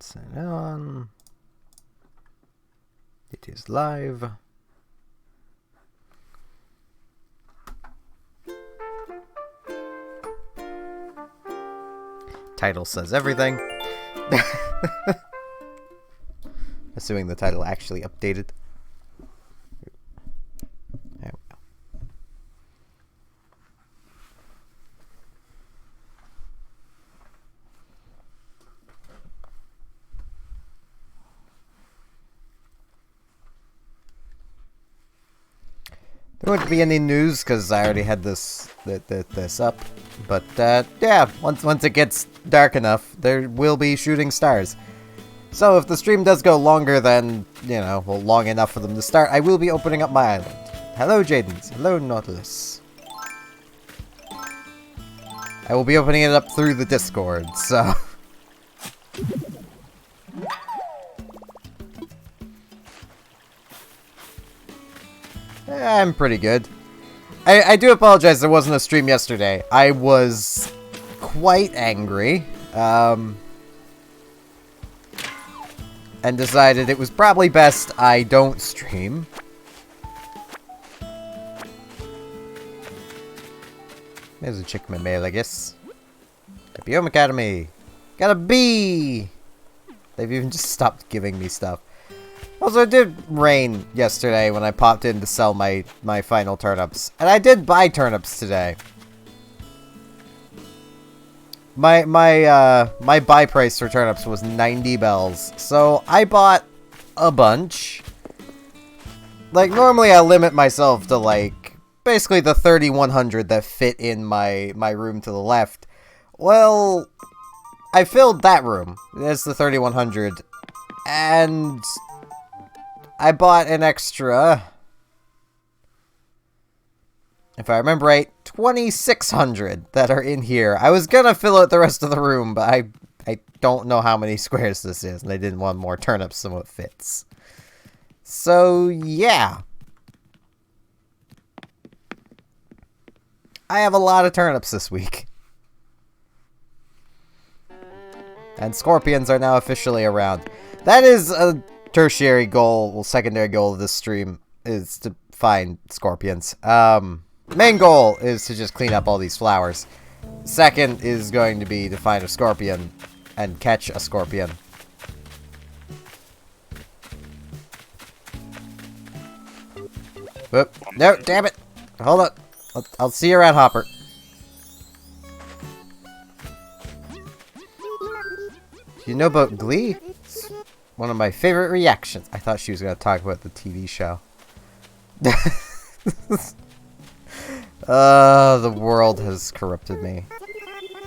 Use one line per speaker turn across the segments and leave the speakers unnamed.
Sign on. It is live. Title says everything. Assuming the title actually updated. There we go. There wouldn't be any news because I already had this up, but yeah, once it gets dark enough, there will be shooting stars. So if the stream does go longer than, you know, well, long enough for them to start, I will be opening up my island. Hello, Jadens. Hello, Nautilus. I will be opening it up through the Discord, so... I'm pretty good. I do apologize there wasn't a stream yesterday. I was quite angry. And decided it was probably best I don't stream. There's a chick in my mail, I guess. Happy Home Academy! Got a B! They've even just stopped giving me stuff. Also, it did rain yesterday when I popped in to sell my final turnips. And I did buy turnips today. My buy price for turnips was 90 bells. So I bought a bunch. Like, normally I limit myself to, like, basically the 3,100 that fit in my room to the left. Well, I filled that room. That's the 3,100. And I bought an extra, if I remember right, 2,600 that are in here. I was gonna fill out the rest of the room, but I don't know how many squares this is, and I didn't want more turnips than what fits. So, yeah. I have a lot of turnips this week. And scorpions are now officially around. That is a tertiary goal, well, secondary goal of this stream, is to find scorpions. Main goal is to just clean up all these flowers. Second is going to be to find a scorpion and catch a scorpion. Whoop. No, damn it. Hold up. I'll see you around, Hopper. You know about Glee? It's one of my favorite reactions. I thought she was going to talk about the TV show. The world has corrupted me.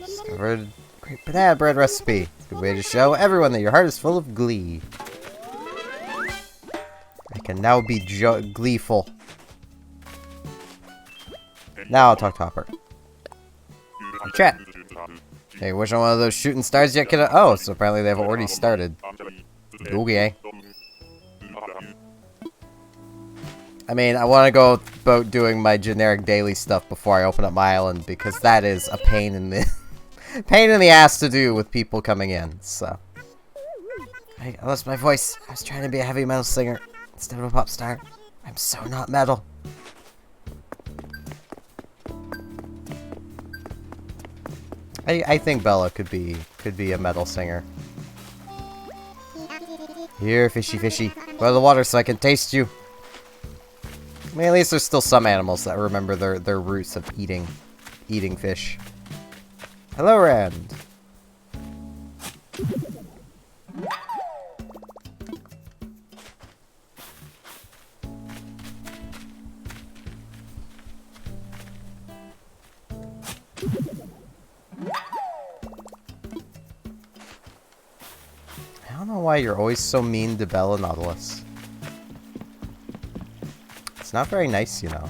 Discovered a great banana bread recipe. It's a good way to show everyone that your heart is full of glee. I can now be gleeful. Now I'll talk to Hopper. Chat. Hey, wish on one of those shooting stars yet, kiddo? Oh, so apparently they've already started. Okay. I mean, I want to go about doing my generic daily stuff before I open up my island, because that is a pain in the pain in the ass to do with people coming in. So, I lost my voice. I was trying to be a heavy metal singer instead of a pop star. I'm so not metal. I think Bella could be a metal singer. Here, fishy fishy. Go to the water so I can taste you. I mean, at least there's still some animals that remember their roots of eating fish. Hello, Rand. I don't know why you're always so mean to Bella Nautilus. It's not very nice, you know.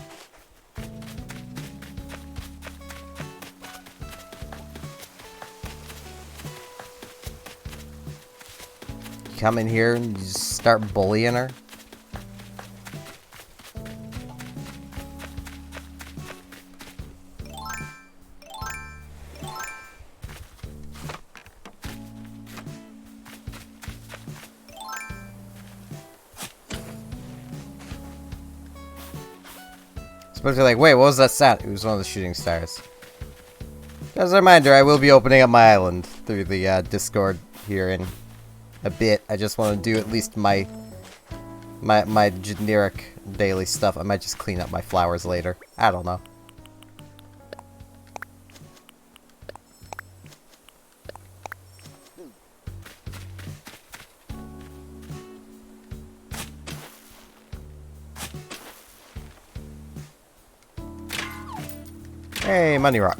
You come in here and you just start bullying her. Supposed to be like, wait, what was that sound? It was one of the shooting stars. As a reminder, I will be opening up my island through the Discord here in a bit. I just want to do at least my generic daily stuff. I might just clean up my flowers later. I don't know. Hey, money rock.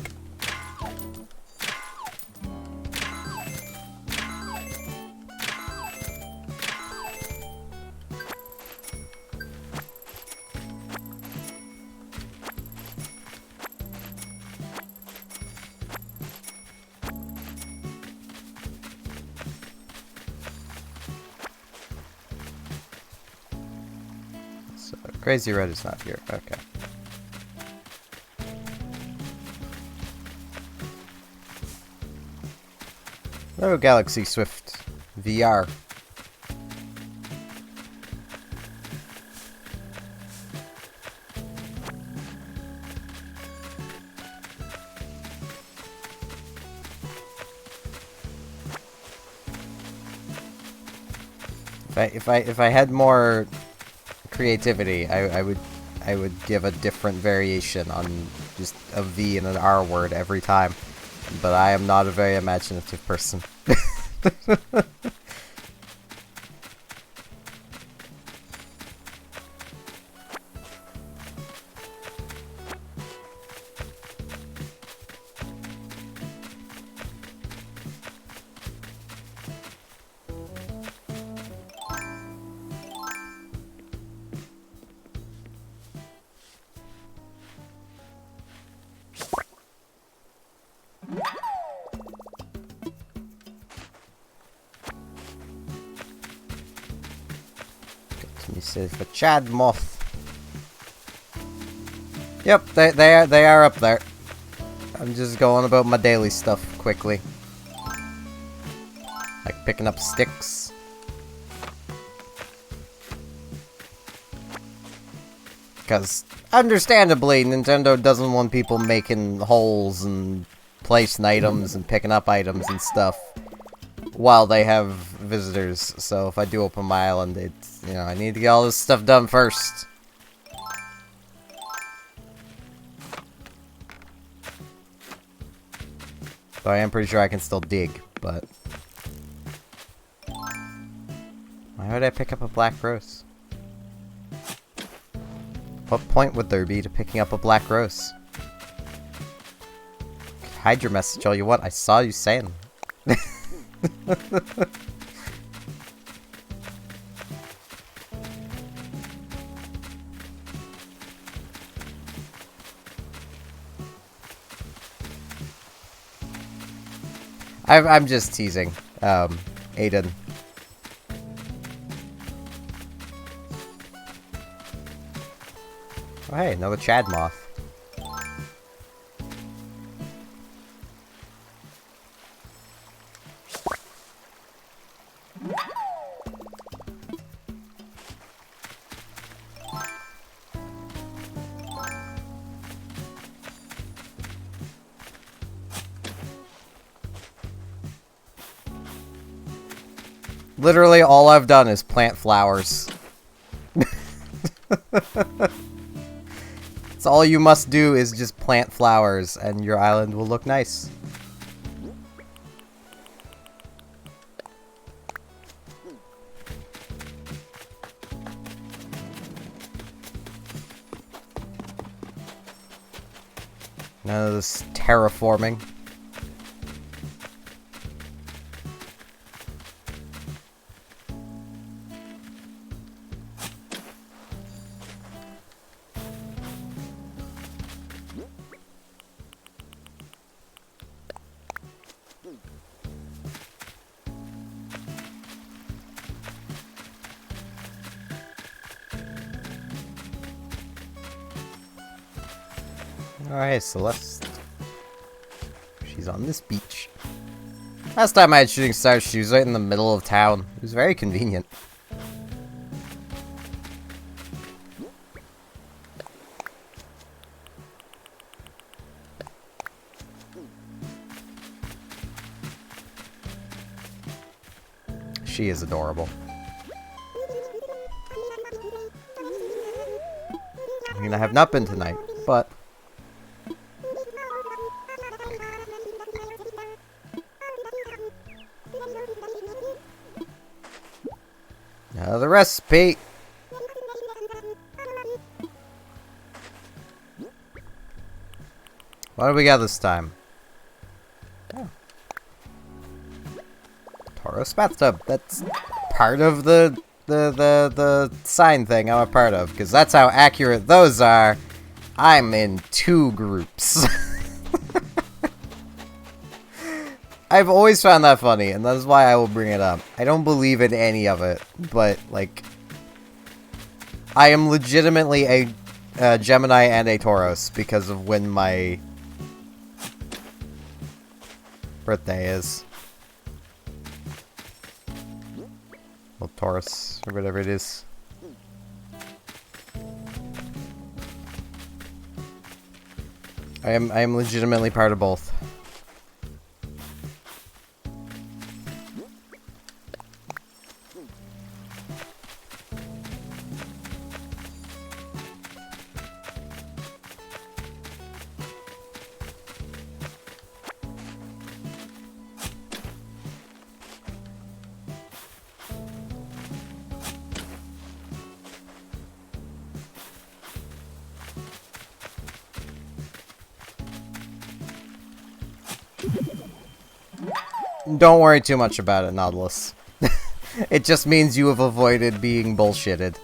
So, Crazy Red is not here. Okay. Hello, Galaxy Swift VR. If I had more creativity, I would give a different variation on just a V and an R word every time. But I am not a very imaginative person. Let me see for Chad Moth. Yep, they are up there. I'm just going about my daily stuff quickly, like picking up sticks. Because, understandably, Nintendo doesn't want people making holes and placing items and picking up items and stuff while they have visitors. So if I do open my island, it's, you know, I need to get all this stuff done first. So I am pretty sure I can still dig, but... why would I pick up a black rose? What point would there be to picking up a black rose? Hide your message all you want, I saw you saying. I'm just teasing, Aiden. Oh hey, another Chad Moth. Literally all I've done is plant flowers. That's all you must do is just plant flowers and your island will look nice. None of this terraforming. Alright, Celeste. She's on this beach. Last time I had shooting stars, she was right in the middle of town. It was very convenient. she is adorable. I mean, I have not been tonight, but... Now the recipe! What do we got this time? Oh. Tauros bathtub. That's part of the sign thing I'm a part of, because that's how accurate those are. I'm in 2 groups. I've always found that funny, and that is why I will bring it up. I don't believe in any of it, but, like, I am legitimately a Gemini and a Tauros because of when my birthday is. Well, Taurus, or whatever it is. I am legitimately part of both. Don't worry too much about it, Nautilus. It just means you have avoided being bullshitted.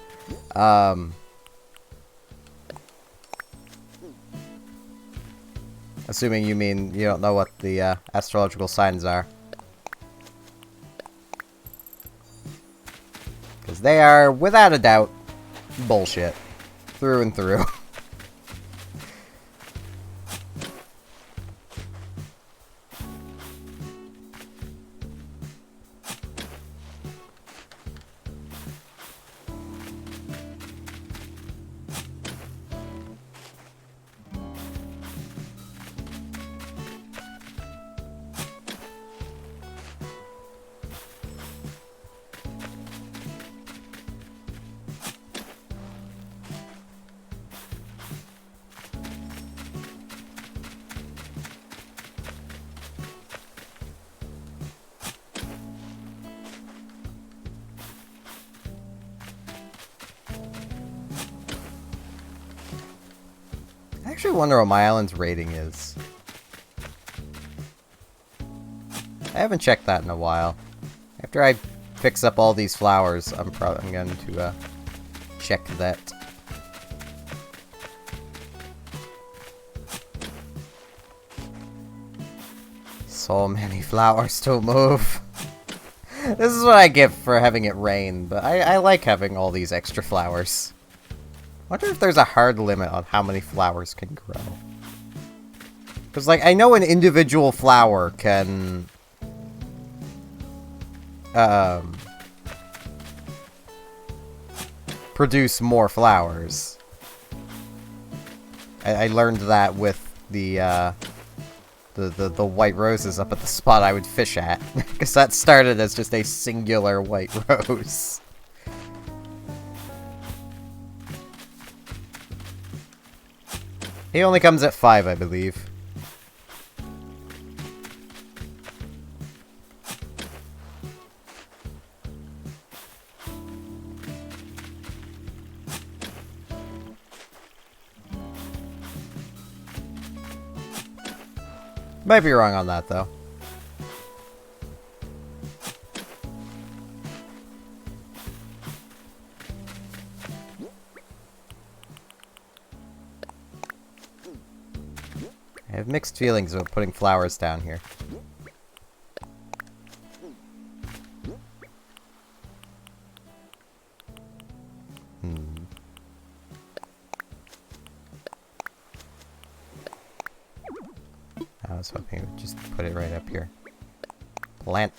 Assuming you mean you don't know what the astrological signs are. Because they are, without a doubt, bullshit. Through and through. I actually wonder what my island's rating is. I haven't checked that in a while. After I fix up all these flowers, I'm going to check that. So many flowers to move. This is what I get for having it rain, but I like having all these extra flowers. I wonder if there's a hard limit on how many flowers can grow. Because, like, I know an individual flower can... produce more flowers. I learned that with the white roses up at the spot I would fish at. Because that started as just a singular white rose. He only comes at 5, I believe. Might be wrong on that, though. I have mixed feelings about putting flowers down here. I was hoping it would just put it right up here. Plant.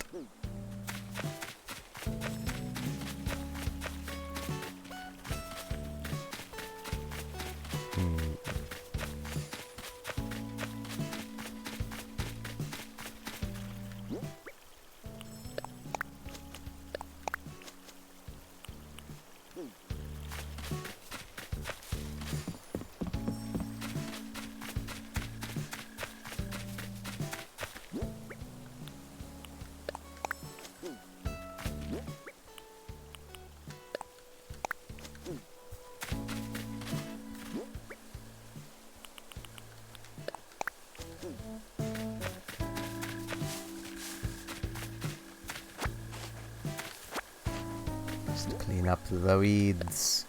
up the weeds.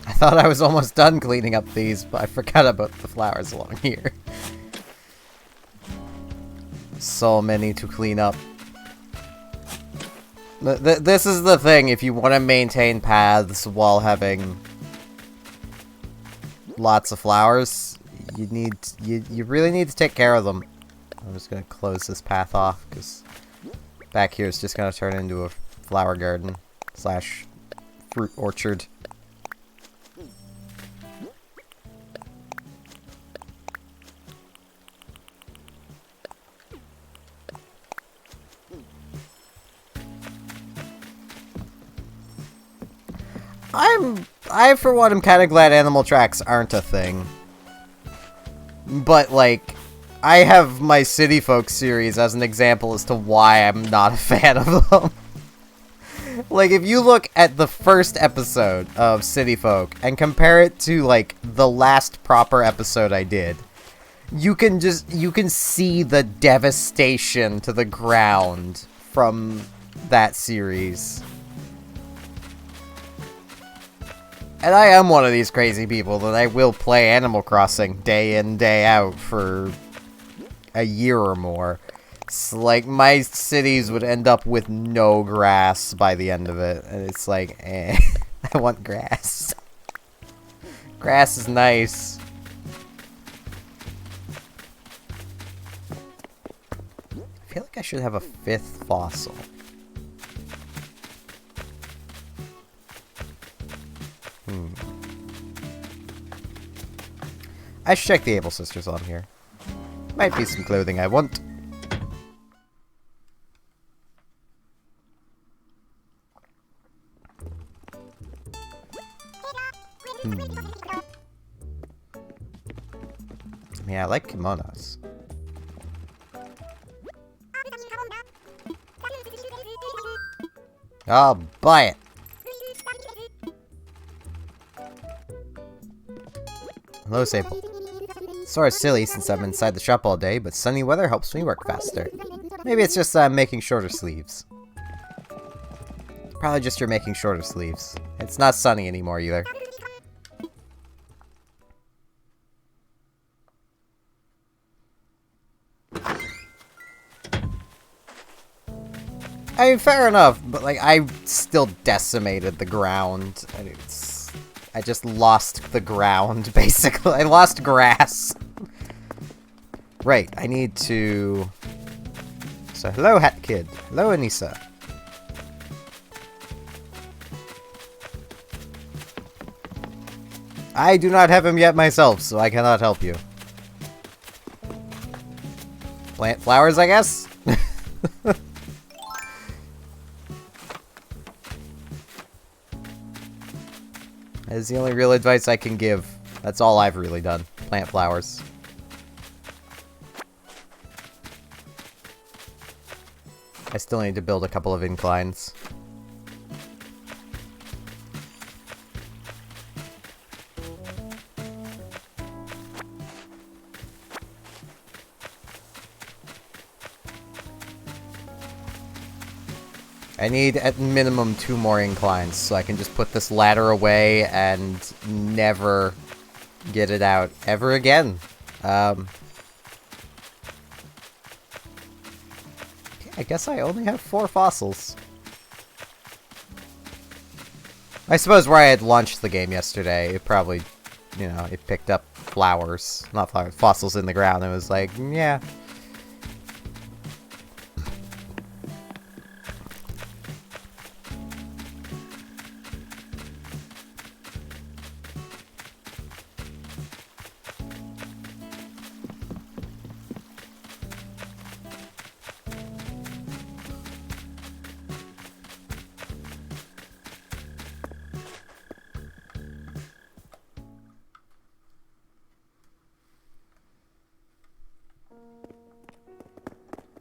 I thought I was almost done cleaning up these, but I forgot about the flowers along here. So many to clean up. This is the thing, if you want to maintain paths while having lots of flowers, you really need to take care of them. I'm just gonna close this path off, because back here it's just gonna turn into a flower garden slash fruit orchard. I for one am kind of glad animal tracks aren't a thing. But, like, I have my City Folk series as an example as to why I'm not a fan of them. Like, if you look at the first episode of City Folk and compare it to, like, the last proper episode I did, you can see the devastation to the ground from that series. And I am one of these crazy people that I will play Animal Crossing day in, day out for a year or more. It's like, my cities would end up with no grass by the end of it. And it's like, I want grass. Grass is nice. I feel like I should have a 5th fossil. I should check the Able Sisters on here. Might be some clothing I want. Yeah, I like kimonos. I'll buy it. Hello, Sable. Sort of silly since I'm inside the shop all day, but sunny weather helps me work faster. Maybe it's just that I'm making shorter sleeves. Probably just you're making shorter sleeves. It's not sunny anymore either. I mean, fair enough, but like, I still decimated the ground, and I just lost the ground, basically. I lost grass. Right, I need to... So, hello, Hat Kid. Hello, Anissa. I do not have him yet myself, so I cannot help you. Plant flowers, I guess? That is the only real advice I can give. That's all I've really done. Plant flowers. I still need to build a couple of inclines. I need at minimum 2 more inclines, so I can just put this ladder away and never get it out ever again. Okay, I guess I only have 4 fossils. I suppose where I had launched the game yesterday, it probably, you know, it picked up flowers. Not flowers, fossils in the ground. It was like, yeah.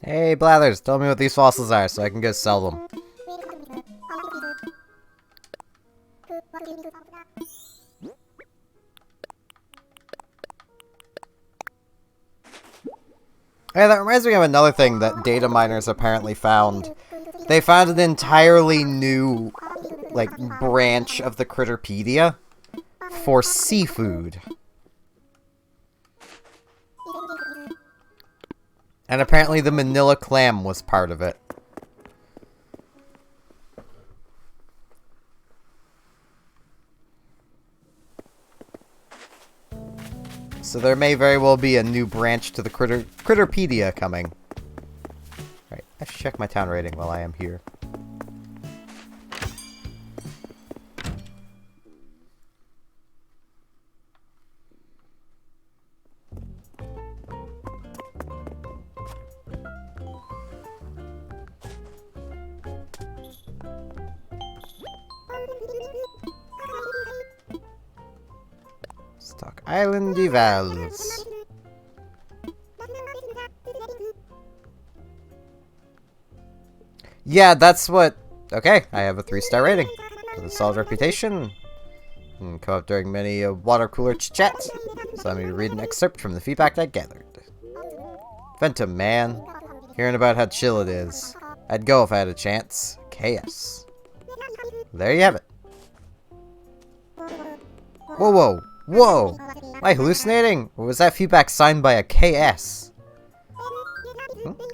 Hey, Blathers, tell me what these fossils are so I can go sell them. Yeah, that reminds me of another thing that data miners apparently found. They found an entirely new, like, branch of the Critterpedia for seafood. And apparently the manila clam was part of it. So there may very well be a new branch to the Critterpedia coming. Right, I should check my town rating while I am here. Stock Island evals. Yeah, that's what... Okay, I have a 3-star rating. With a solid reputation. And come up during many water cooler chats. So let me read an excerpt from the feedback I gathered. Ventum, man. Hearing about how chill it is. I'd go if I had a chance. KS. There you have it. Whoa, whoa, whoa! Am I hallucinating? Or was that feedback signed by a KS?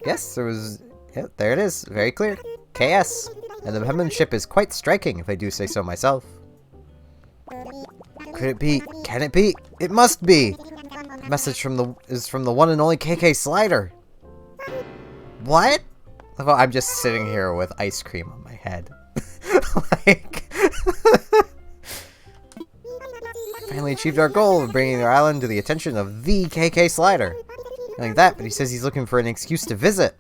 Yes, there was... Yeah, there it is. Very clear. KS. And the penmanship is quite striking, if I do say so myself. Could it be? Can it be? It must be! The message is from the one and only KK Slider. What? I'm just sitting here with ice cream on my head. Like... Finally achieved our goal of bringing our island to the attention of the KK Slider. Not like that, but he says he's looking for an excuse to visit.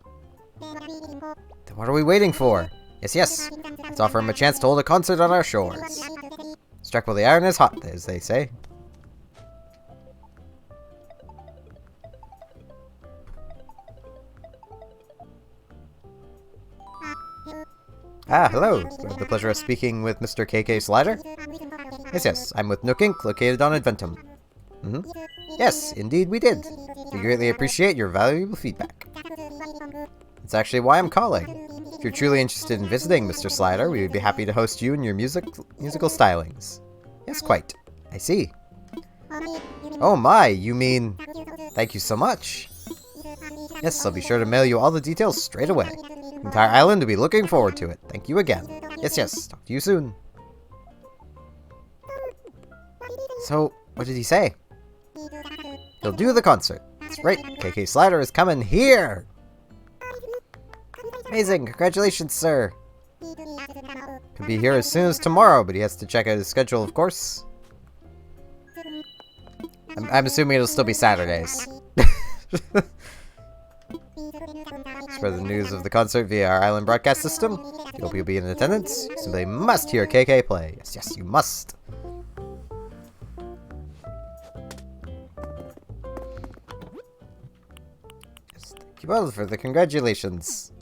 Then what are we waiting for? Yes, yes. Let's offer him a chance to hold a concert on our shores. Struck while the iron is hot, as they say. Ah, hello. I have the pleasure of speaking with Mr. KK Slider. Yes, yes. I'm with Nook Inc., located on Adventum. Yes, indeed we did. We greatly appreciate your valuable feedback. That's actually why I'm calling. If you're truly interested in visiting, Mr. Slider, we would be happy to host you and your musical stylings. Yes, quite. I see. Oh my, you mean... Thank you so much. Yes, I'll be sure to mail you all the details straight away. The entire island will be looking forward to it. Thank you again. Yes, yes. Talk to you soon. So, what did he say? He'll do the concert. That's right. KK Slider is coming here. Amazing. Congratulations, sir. Could be here as soon as tomorrow, but he has to check out his schedule, of course. I'm assuming it'll still be Saturdays. Spread the news of the concert via our island broadcast system. Hope you'll be in attendance. You simply must hear KK play. Yes, yes, you must. Yes, thank you both for the congratulations.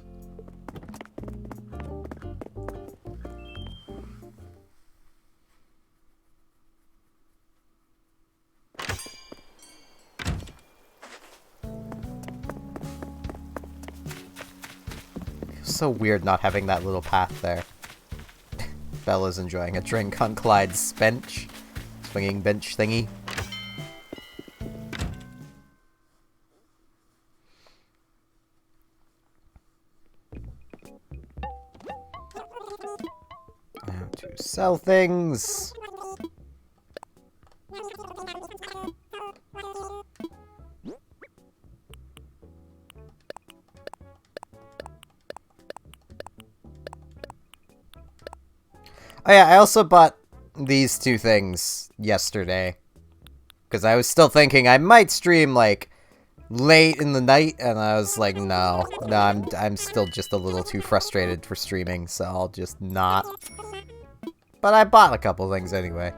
So weird not having that little path there. Bella's enjoying a drink on Clyde's bench. Swinging bench thingy. Now to sell things. Oh yeah, I also bought these two things yesterday. Because I was still thinking I might stream, like, late in the night, and I was like, no, I'm still just a little too frustrated for streaming, so I'll just not. But I bought a couple things anyway.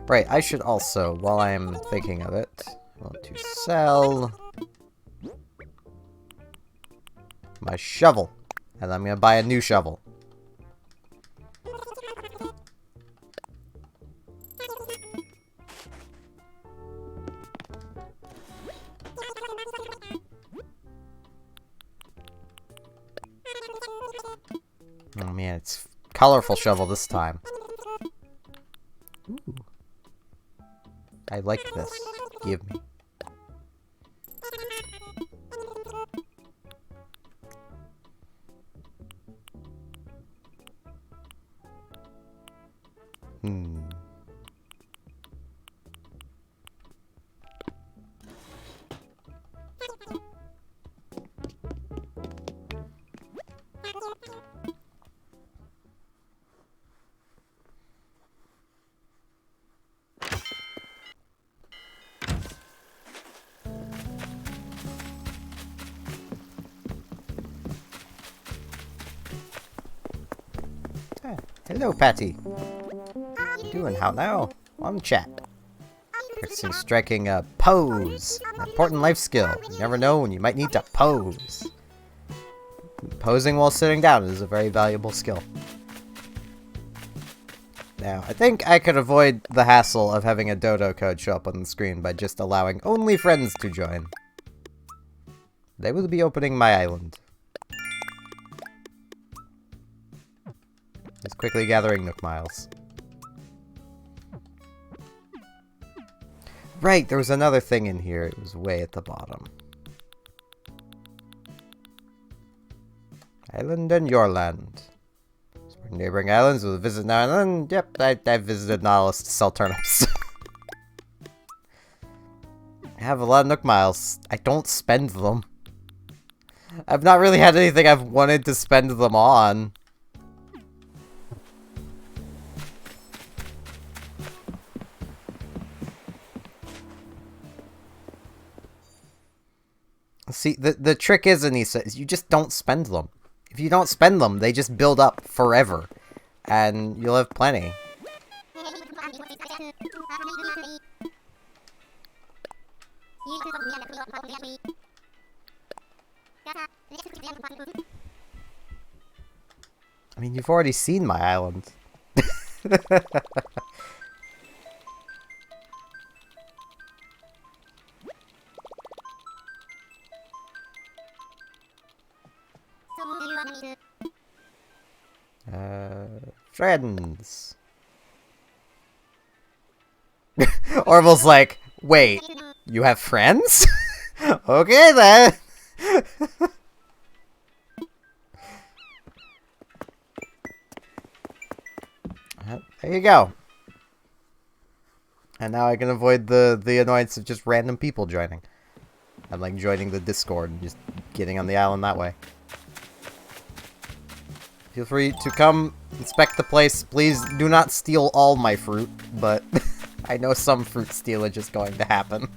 Right, I should also, while I'm thinking of it, want to sell my shovel. And I'm gonna buy a new shovel. Oh man, it's colorful shovel this time. Ooh. I like this. Give me. Hello, Patty. What you doing? How now? On chat. Practicing striking a pose. An important life skill. You never know when you might need to pose. Posing while sitting down is a very valuable skill. Now, I think I could avoid the hassle of having a dodo code show up on the screen by just allowing only friends to join. They will be opening my island. Just quickly gathering Nook Miles. Right, there was another thing in here. It was way at the bottom. Island and your land. Neighboring islands will visit now and then. Yep, I visited Nautilus to sell turnips. I have a lot of Nook Miles. I don't spend them. I've not really had anything I've wanted to spend them on. See, the trick is, Anissa, is you just don't spend them. If you don't spend them, they just build up forever. And you'll have plenty. I mean, you've already seen my island. Friends. Orville's like, wait, you have friends? Okay then. There you go. And now I can avoid the annoyance of just random people joining. I'm like joining the Discord and just getting on the island that way. Feel free to come inspect the place. Please do not steal all my fruit, but I know some fruit stealage is going to happen.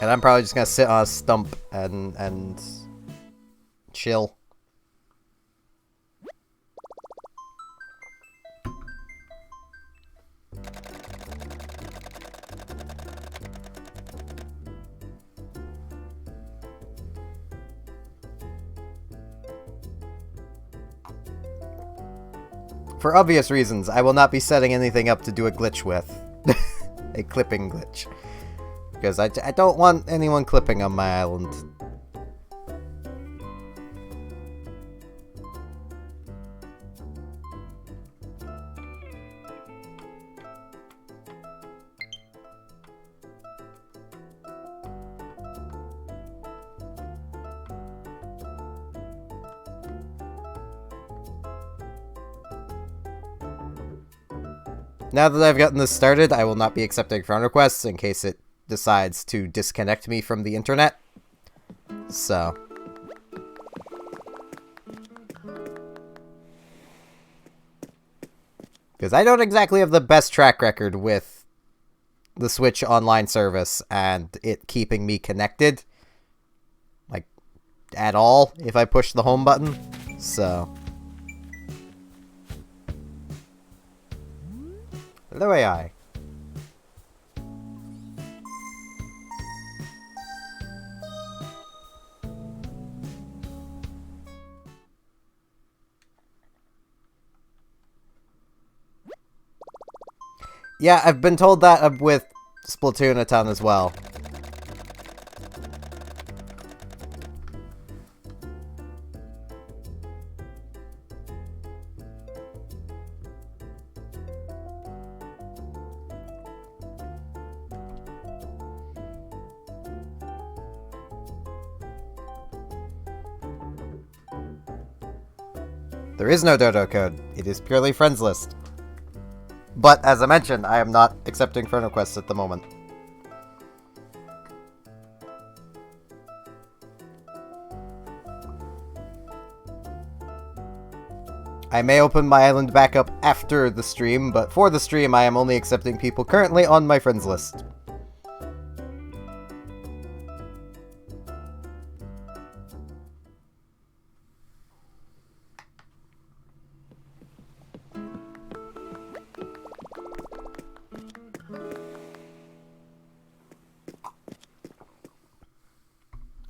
And I'm probably just gonna sit on a stump and chill. For obvious reasons, I will not be setting anything up to do a glitch with. A clipping glitch. Because I don't want anyone clipping on my island. Now that I've gotten this started, I will not be accepting friend requests in case it decides to disconnect me from the internet. So. Because I don't exactly have the best track record with the Switch online service and it keeping me connected. Like, at all, if I push the home button. So. Hello, AI. Yeah, I've been told that with Splatoon a ton as well. There is no dodo code. It is purely friends list. But, as I mentioned, I am not accepting friend requests at the moment. I may open my island back up after the stream, but for the stream I am only accepting people currently on my friends list.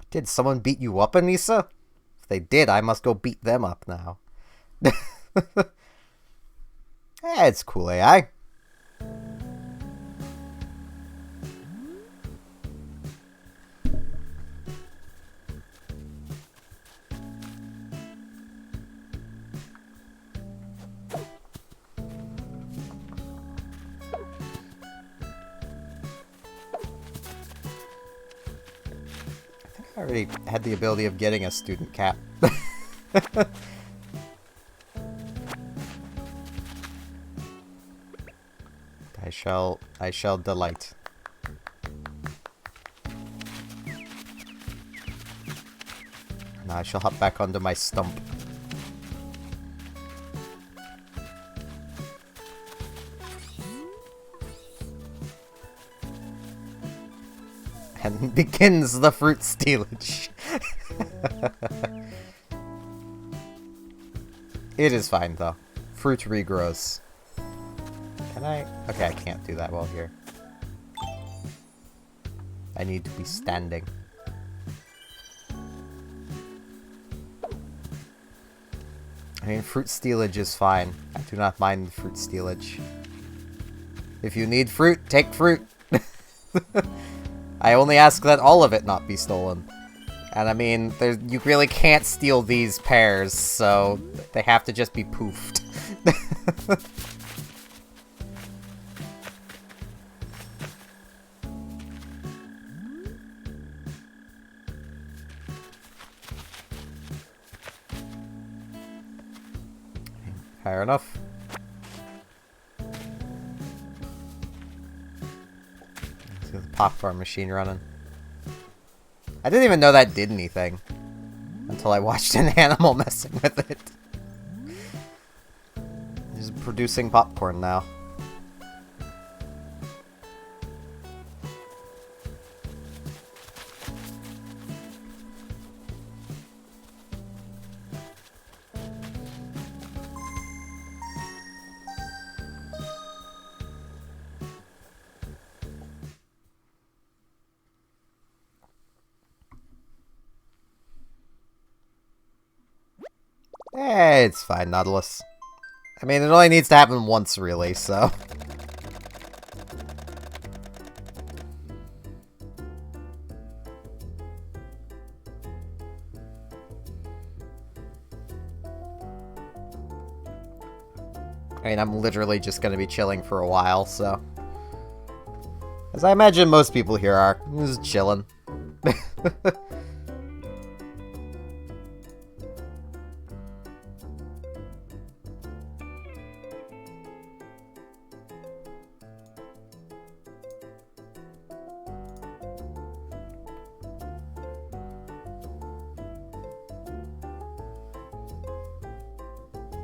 Did someone beat you up, Anissa? If they did, I must go beat them up now. It's cool, AI. I already had the ability of getting a student cap. I shall delight. Now I shall hop back onto my stump. And begins the fruit stealage. It is fine, though. Fruit regrows. Can I? Okay, I can't do that while here. I need to be standing. I mean, fruit stealage is fine. I do not mind fruit stealage. If you need fruit, take fruit. I only ask that all of it not be stolen. And I mean, you really can't steal these pears, so they have to just be poofed. Fair enough. Let's get the popcorn machine running. I didn't even know that did anything until I watched an animal messing with it. It's producing popcorn now. It's fine, Nautilus. I mean, it only needs to happen once, really, so... I mean, I'm literally just gonna be chilling for a while, so... As I imagine most people here are. Just chilling.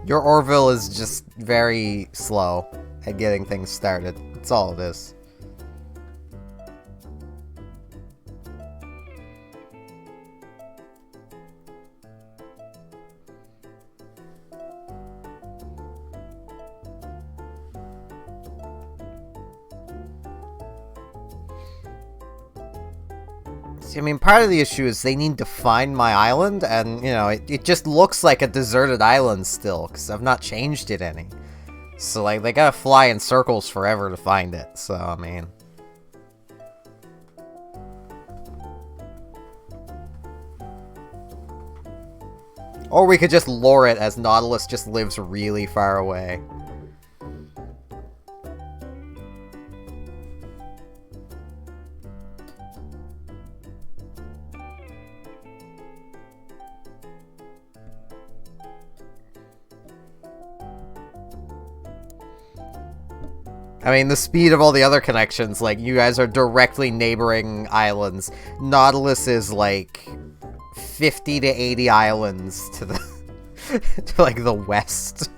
Your Orville is just very slow at getting things started. That's all it is. I mean, part of the issue is they need to find my island, and, you know, it just looks like a deserted island still, because I've not changed it any. So, like, they gotta fly in circles forever to find it, so, I mean... Or we could just lure it as Nautilus just lives really far away. I mean, the speed of all the other connections, like, you guys are directly neighboring islands. Nautilus is, like, 50 to 80 islands to the, to, like, the west.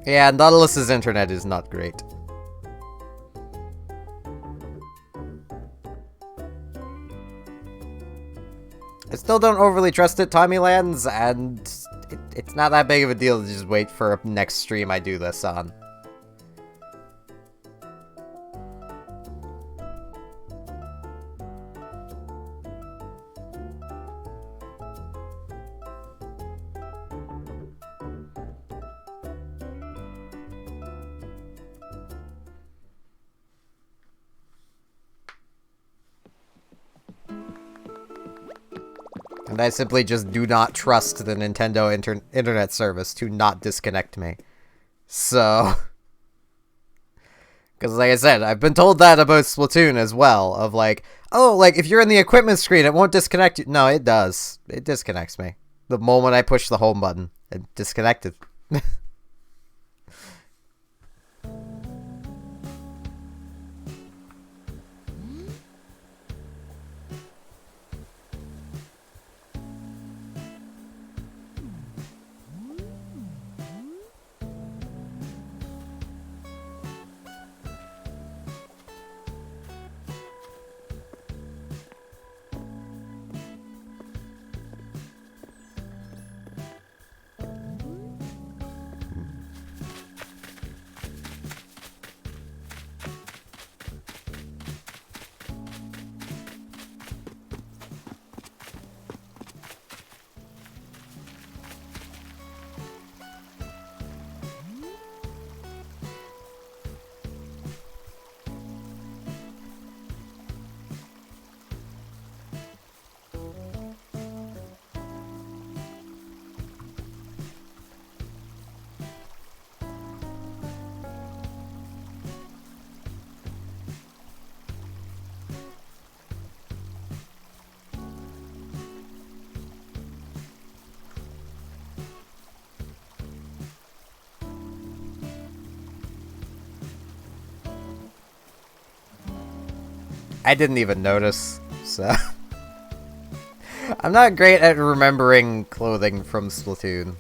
Yeah, Nautilus's internet is not great. I still don't overly trust it, Tommylands, and it's not that big of a deal to just wait for a next stream I do this on. And I simply just do not trust the Nintendo internet service to not disconnect me. So... Because like I said, I've been told that about Splatoon as well, of like, oh, like, if you're in the equipment screen, it won't disconnect you. No, it does. It disconnects me. The moment I push the home button, it disconnected. I didn't even notice, so... I'm not great at remembering clothing from Splatoon.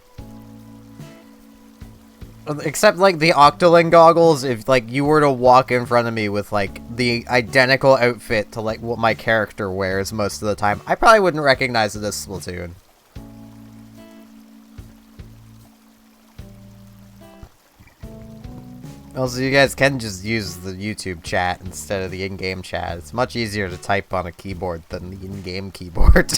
Except, like, the Octoling goggles, if, like, you were to walk in front of me with, like, the identical outfit to, like, what my character wears most of the time, I probably wouldn't recognize it as Splatoon. Also, you guys can just use the YouTube chat instead of the in-game chat. It's much easier to type on a keyboard than the in-game keyboard.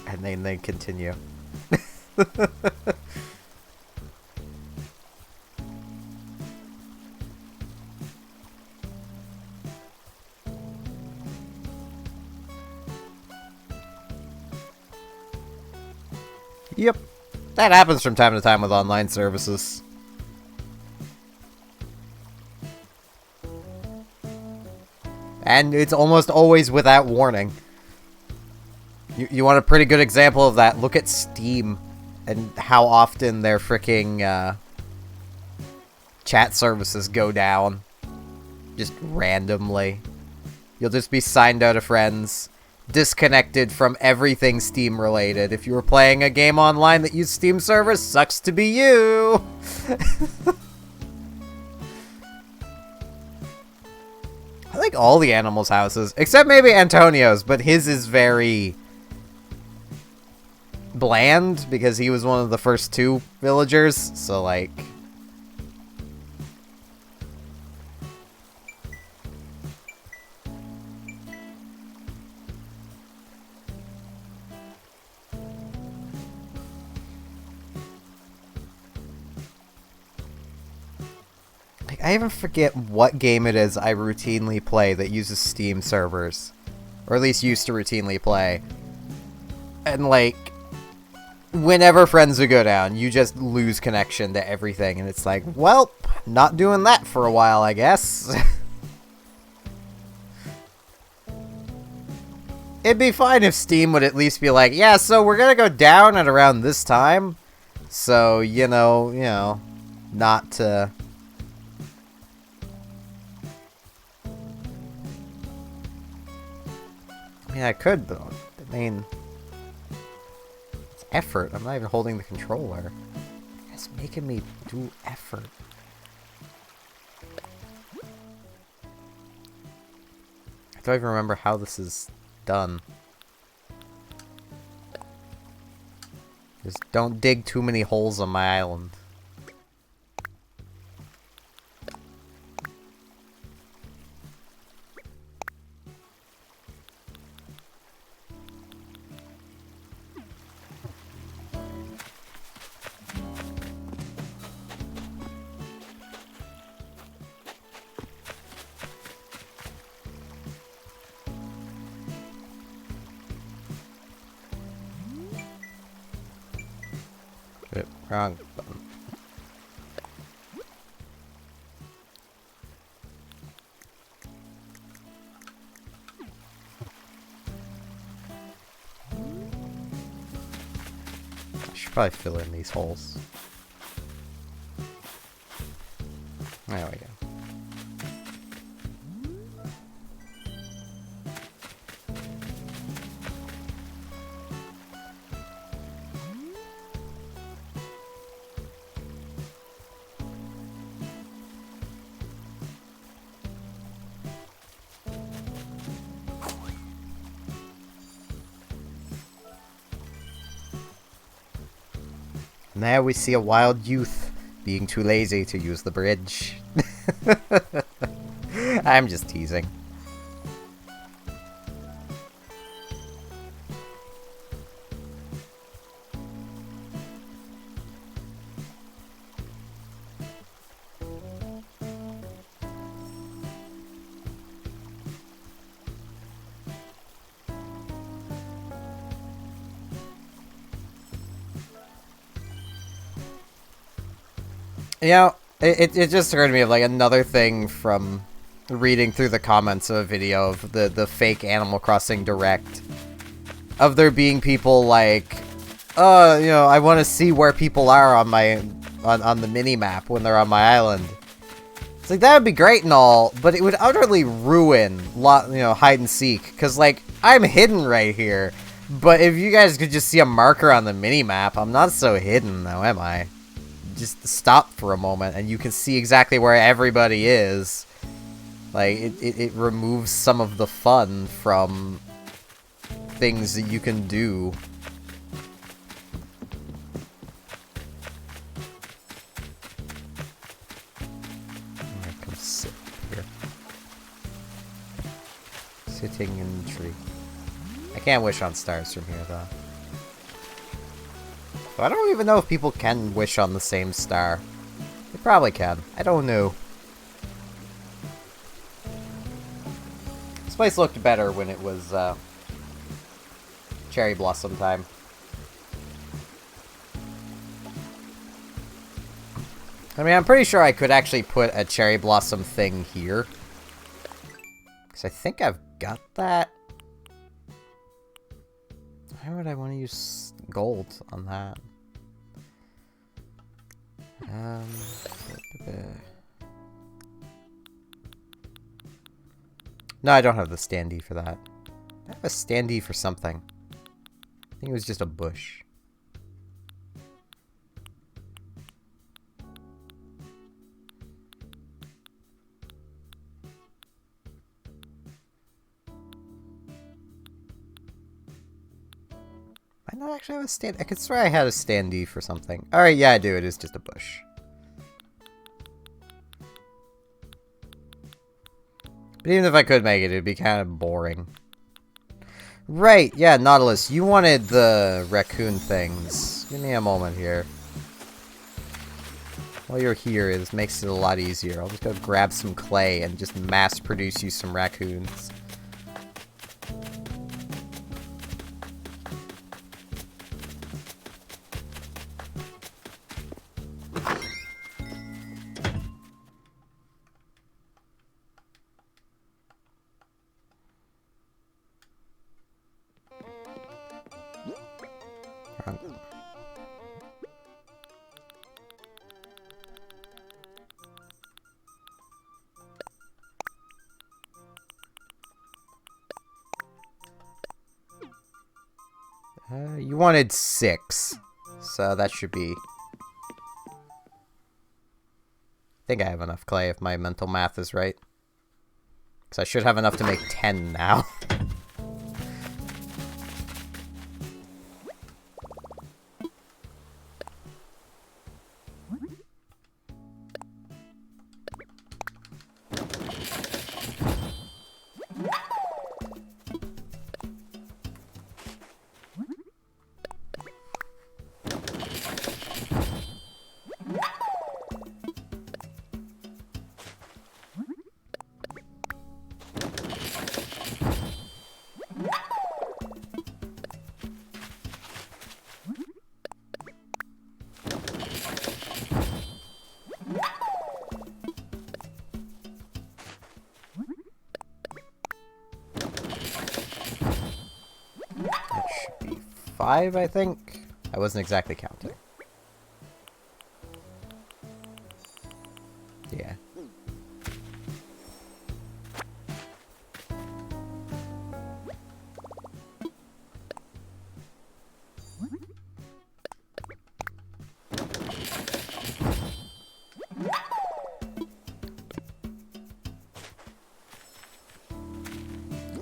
And then they continue. Yep. That happens from time to time with online services. And it's almost always without warning. You want a pretty good example of that? Look at Steam and how often their freaking chat services go down. Just randomly. You'll just be signed out of friends. Disconnected from everything Steam related. If you were playing a game online that used Steam servers, sucks to be you! I like all the animals' houses, except maybe Antonio's, but his is very bland because he was one of the first two villagers, so like... Like, I even forget what game it is I routinely play that uses Steam servers. Or at least used to routinely play. And, like, whenever friends would go down, you just lose connection to everything. And it's like, well, not doing that for a while, I guess. It'd be fine if Steam would at least be like, yeah, so we're gonna go down at around this time. So, you know, not to... I mean, I could, but, I mean... It's effort. I'm not even holding the controller. It's making me do effort. I don't even remember how this is done. Just don't dig too many holes on my island. Wrong button. I should probably fill in these holes. There we go. Now we see a wild youth being too lazy to use the bridge. I'm just teasing. You know, it just occurred to me of, like, another thing from reading through the comments of a video of the fake Animal Crossing Direct. Of there being people like, oh, you know, I want to see where people are on my, on the mini-map when they're on my island. It's like, that would be great and all, but it would utterly ruin, hide and seek. Because, like, I'm hidden right here. But if you guys could just see a marker on the mini-map, I'm not so hidden, though, am I? Just stop for a moment and you can see exactly where everybody is. Like, it removes some of the fun from things that you can do. I'm gonna come sit here. Sitting in the tree. I can't wish on stars from here, though. I don't even know if people can wish on the same star. They probably can. I don't know. This place looked better when it was cherry blossom time. I mean, I'm pretty sure I could actually put a cherry blossom thing here. Because I think I've got that. Why would I want to use gold on that? No, I don't have the standee for that. I have a standee for something. I think it was just a bush. I not actually have a stand. I could swear I had a standee for something. Alright, yeah, I do. It is just a bush. But even if I could make it, it'd be kind of boring. Right, yeah, Nautilus, you wanted the raccoon things. Give me a moment here. while you're here, it makes it a lot easier. I'll just go grab some clay and just mass produce you some raccoons. You wanted 6, so that should be... I think I have enough clay if my mental math is right. Because I should have enough to make 10 now. That should be 5, I think. I wasn't exactly counting. Yeah.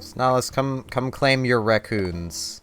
So now let's come claim your raccoons.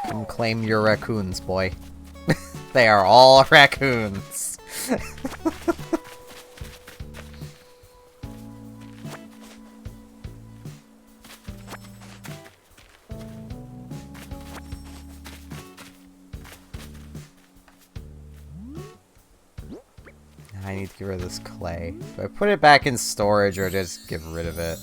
Come claim your raccoons, boy. They are all raccoons. I need to get rid of this clay. Do I put it back in storage or just get rid of it?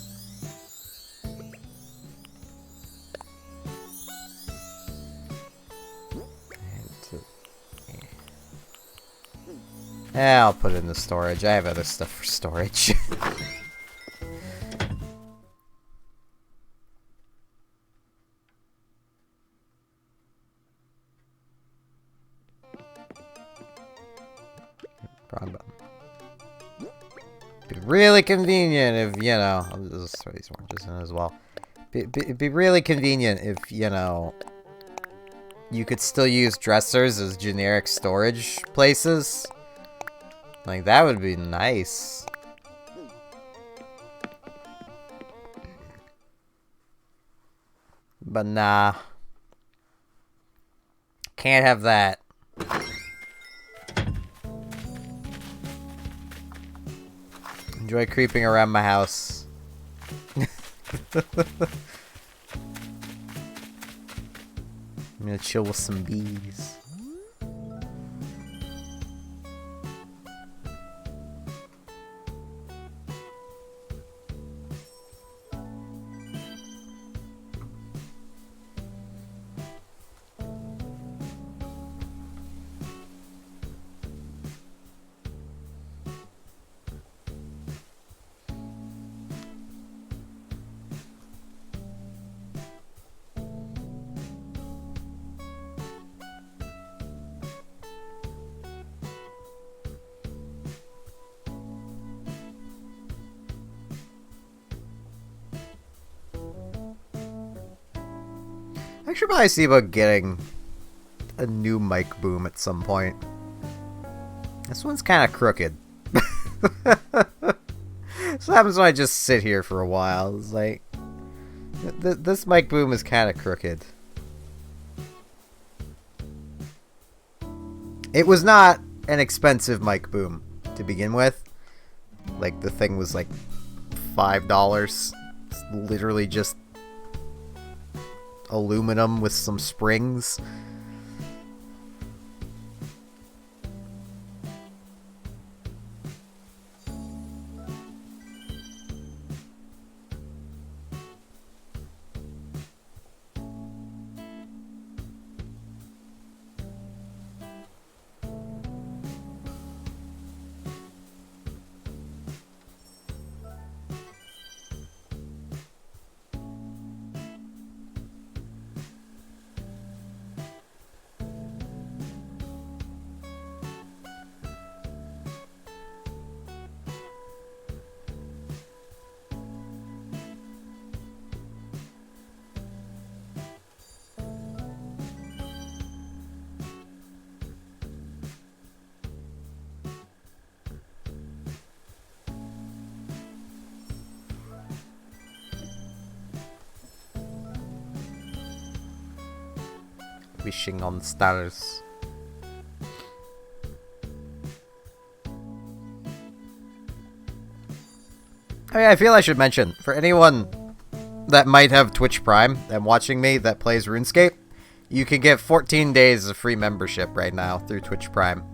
Yeah, I'll put it in the storage. I have other stuff for storage. Wrong button. Be really convenient if, you know... I'll just throw these oranges in as well. It'd be really convenient if, you know... you could still use dressers as generic storage places. Like, that would be nice. But nah. Can't have that. Enjoy creeping around my house. I'm gonna chill with some bees. should probably see about getting a new mic boom at some point. This one's kind of crooked. So what happens when I just sit here for a while? It's like, this mic boom is kind of crooked. It was not an expensive mic boom to begin with. Like, the thing was like $5. It's literally just aluminum with some springs. Wishing on stars. Oh yeah, I feel I should mention, for anyone that might have Twitch Prime and watching me that plays RuneScape, you can get 14 days of free membership right now through Twitch Prime.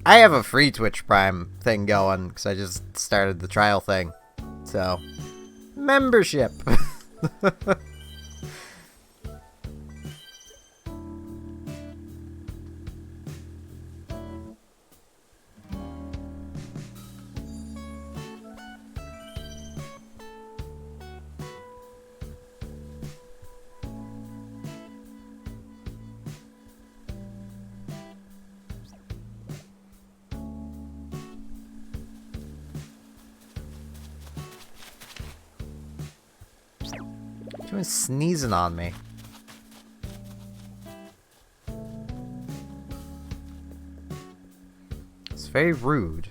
I have a free Twitch Prime thing going because I just started the trial thing. So, membership. Someone's sneezing on me. It's very rude.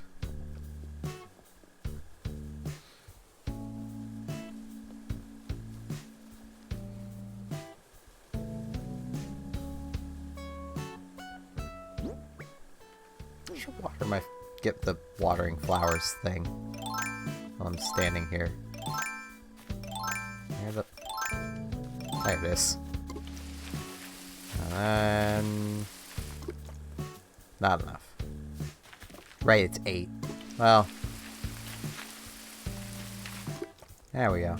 I should get the watering flowers thing while I'm standing here. There it is. And not enough. Right, it's 8. Well, there we go.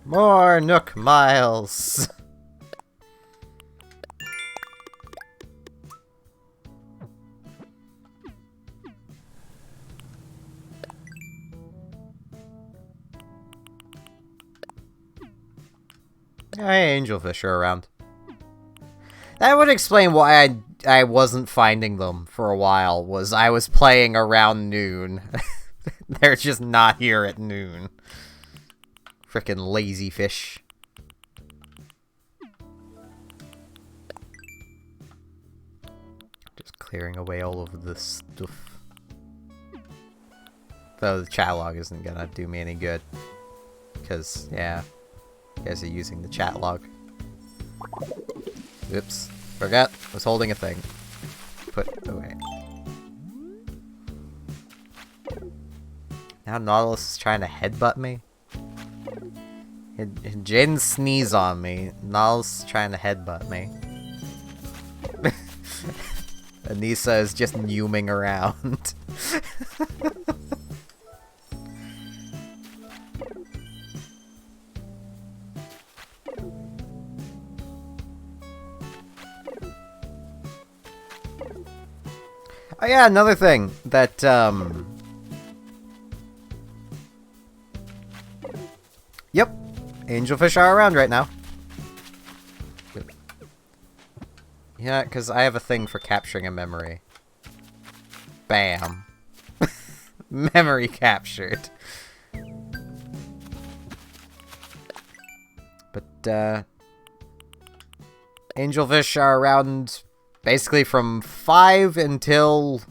More Nook Miles. Hey, angelfish are around. That would explain why I wasn't finding them for a while, was I was playing around noon. They're just not here at noon. Frickin' lazy fish. Just clearing away all of this stuff. Though the chat log isn't gonna do me any good. Because, yeah. You guys are using the chat log. Oops. Forgot. Was holding a thing. Put away. Now Nautilus is trying to headbutt me. Jaden sneeze on me. Nautilus is trying to headbutt me. Anissa is just mewing around. Oh yeah, another thing that, Yep, angelfish are around right now. Yeah, because I have a thing for capturing a memory. Bam. Memory captured. But, angelfish are around basically from 5 until...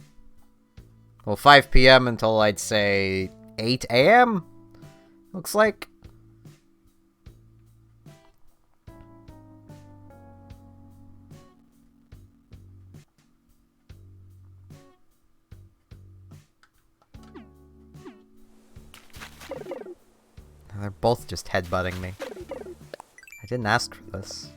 Well, 5 p.m. until, I'd say, 8 a.m.? Looks like. They're both just headbutting me. I didn't ask for this.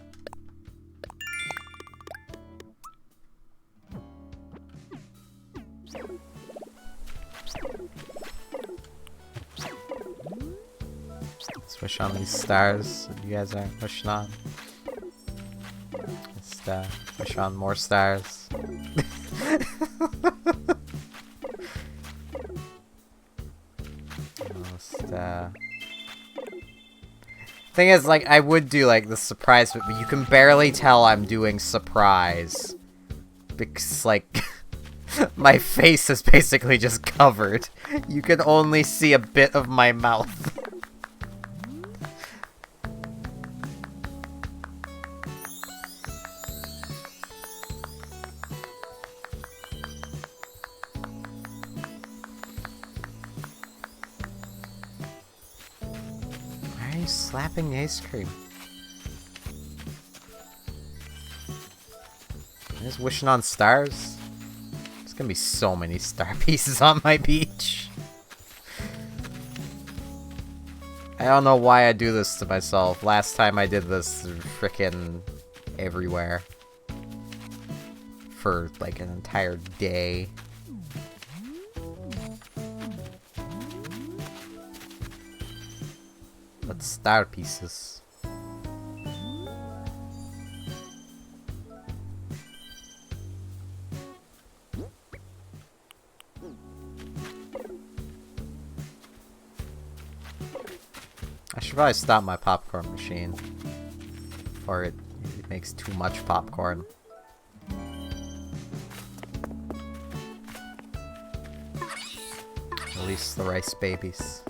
Let's wish on these stars that you guys aren't wishing on. Let's wish on more stars. Thing is, like, I would do, like, the surprise, but you can barely tell I'm doing surprise. Because, like, my face is basically just covered. You can only see a bit of my mouth. Slapping ice cream. I'm just wishing on stars. There's gonna be so many star pieces on my beach. I don't know why I do this to myself. Last time I did this frickin' everywhere. For like an entire day. But star pieces. I should probably stop my popcorn machine. Or it makes too much popcorn. Release the rice babies.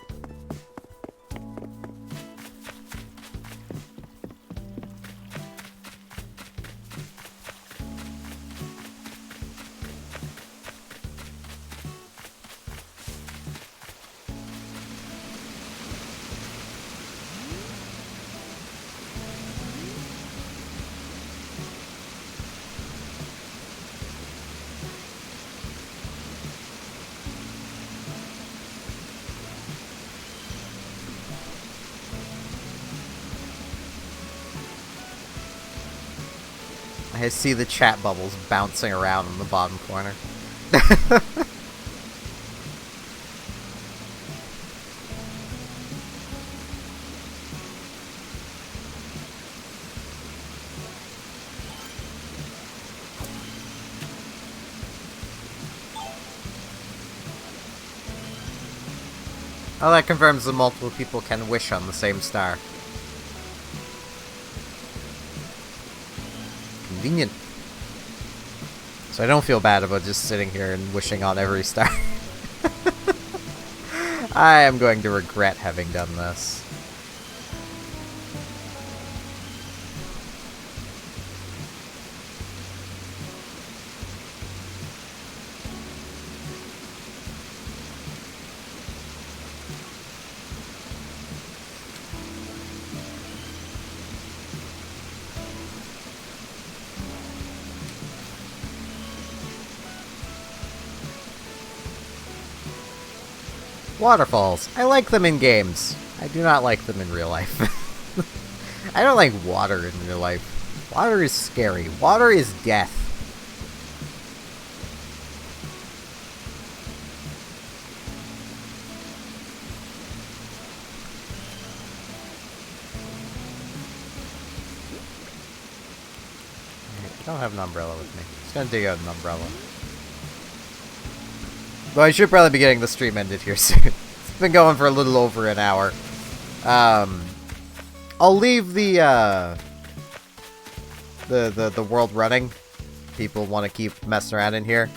I see the chat bubbles bouncing around in the bottom corner. Oh, that confirms that multiple people can wish on the same star. Convenient. So I don't feel bad about just sitting here and wishing on every star. I am going to regret having done this. Waterfalls. I like them in games. I do not like them in real life. I don't like water in real life. Water is scary. Water is death. I don't have an umbrella with me. Just gonna dig out an umbrella. Well, I should probably be getting the stream ended here soon. It's been going for a little over an hour. I'll leave the world running. People want to keep messing around in here.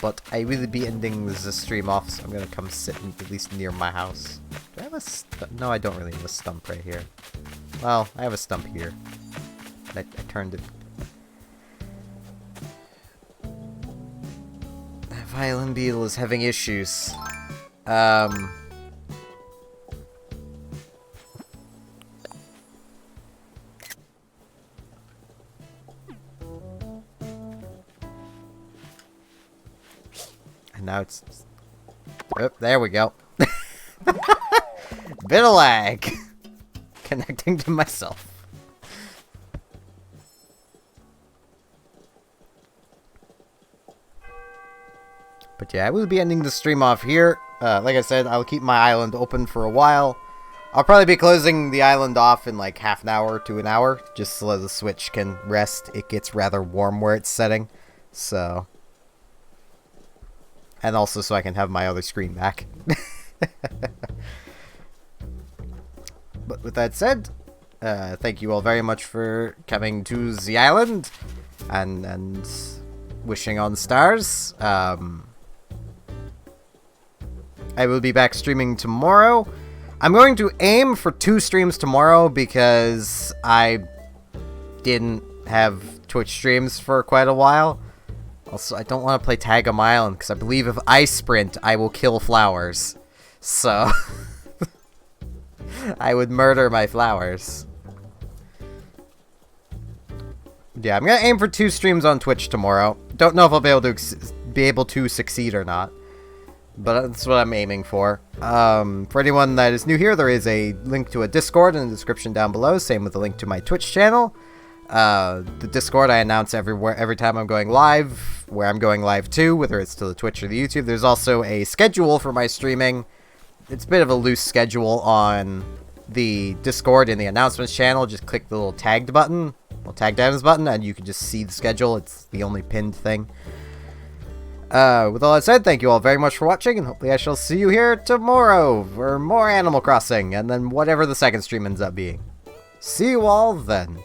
but I will be ending the stream off, so I'm gonna come sit at least near my house. Do I have a no, I don't really have a stump right here. Well, I have a stump here. I turned it. That violin beetle is having issues. And now it's... Oh, there we go. Bit of lag. Connecting to myself. But yeah, I will be ending the stream off here. Like I said, I'll keep my island open for a while. I'll probably be closing the island off in like half an hour to an hour, just so the Switch can rest. It gets rather warm where it's setting, so... And also so I can have my other screen back. But with that said, thank you all very much for coming to the island and wishing on stars. I will be back streaming tomorrow. I'm going to aim for 2 streams tomorrow because I didn't have Twitch streams for quite a while. Also, I don't want to play tag on my island because I believe if I sprint, I will kill flowers. So... I would murder my flowers. Yeah, I'm gonna aim for 2 streams on Twitch tomorrow. Don't know if I'll be able to succeed or not, but that's what I'm aiming for. For anyone that is new here, there is a link to a Discord in the description down below. Same with the link to my Twitch channel. The Discord I announce every time I'm going live, where I'm going live to, whether it's to the Twitch or the YouTube. There's also a schedule for my streaming. It's a bit of a loose schedule on the Discord in the announcements channel. Just click the little tagged button, tagged items button, and you can just see the schedule. It's the only pinned thing. With all that said, thank you all very much for watching, and hopefully I shall see you here tomorrow for more Animal Crossing, and then whatever the second stream ends up being. See you all then.